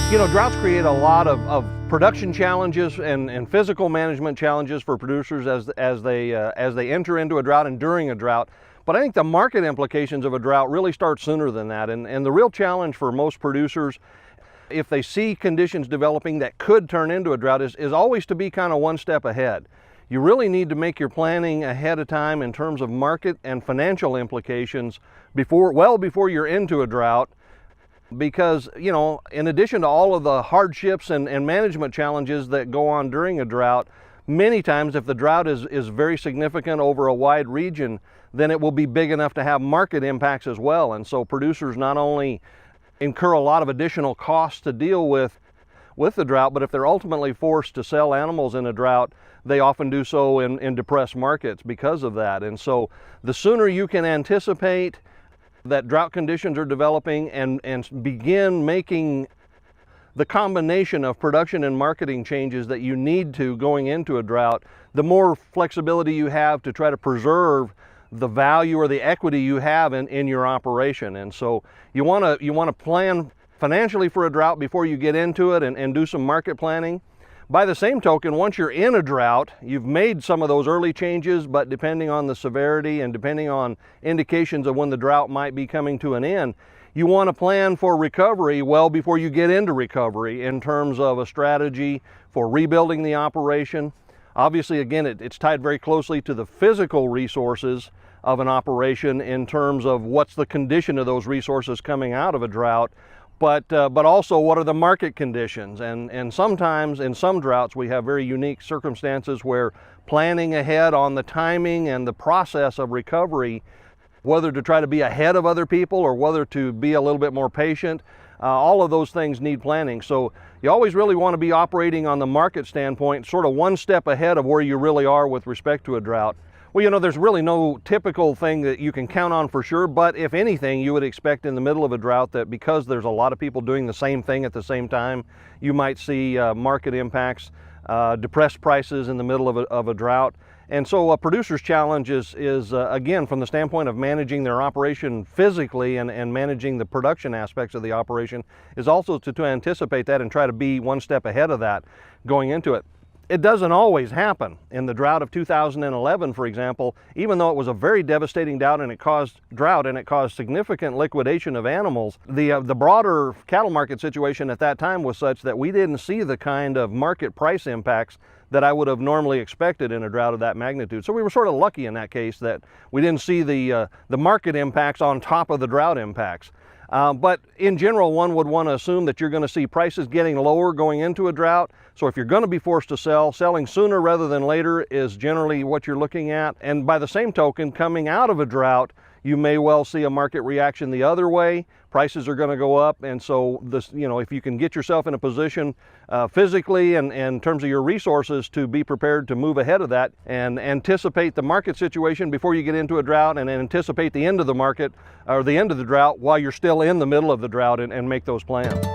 You know, droughts create a lot of production challenges and physical management challenges for producers as they enter into a drought and during a drought. But I think the market implications of a drought really start sooner than that. And the real challenge for most producers, if they see conditions developing that could turn into a drought, is always to be kind of one step ahead. You really need to make your planning ahead of time in terms of market and financial implications well before you're into a drought. Because, you know, in addition to all of the hardships and management challenges that go on during a drought, many times if the drought is very significant over a wide region, then it will be big enough to have market impacts as well. And so producers not only incur a lot of additional costs to deal with the drought, but if they're ultimately forced to sell animals in a drought, they often do so in depressed markets because of that. And so the sooner you can anticipate that drought conditions are developing and begin making the combination of production and marketing changes that you need to going into a drought, the more flexibility you have to try to preserve the value or the equity you have in your operation. And so you want to plan financially for a drought before you get into it and do some market planning. By the same token, once you're in a drought, you've made some of those early changes, but depending on the severity and depending on indications of when the drought might be coming to an end, you want to plan for recovery well before you get into recovery in terms of a strategy for rebuilding the operation. Obviously, again, it's tied very closely to the physical resources of an operation in terms of what's the condition of those resources coming out of a drought. But also what are the market conditions, and sometimes in some droughts we have very unique circumstances where planning ahead on the timing and the process of recovery, whether to try to be ahead of other people or whether to be a little bit more patient, all of those things need planning. So you always really want to be operating on the market standpoint, sort of one step ahead of where you really are with respect to a drought. Well, you know, there's really no typical thing that you can count on for sure, but if anything, you would expect in the middle of a drought that because there's a lot of people doing the same thing at the same time, you might see market impacts, depressed prices in the middle of a drought. And so a producer's challenge is again, from the standpoint of managing their operation physically and managing the production aspects of the operation, is also to anticipate that and try to be one step ahead of that going into it. It doesn't always happen. In the drought of 2011, for example, even though it was a very devastating drought and it caused significant liquidation of animals, the broader cattle market situation at that time was such that we didn't see the kind of market price impacts that I would have normally expected in a drought of that magnitude. So we were sort of lucky in that case that we didn't see the market impacts on top of the drought impacts. But in general, one would want to assume that you're going to see prices getting lower going into a drought. So if you're going to be forced to sell, selling sooner rather than later is generally what you're looking at. And by the same token, coming out of a drought, you may well see a market reaction the other way. Prices are going to go up, and so this, you know, if you can get yourself in a position physically and in terms of your resources to be prepared to move ahead of that and anticipate the market situation before you get into a drought and anticipate the end of the market or the end of the drought while you're still in the middle of the drought and make those plans.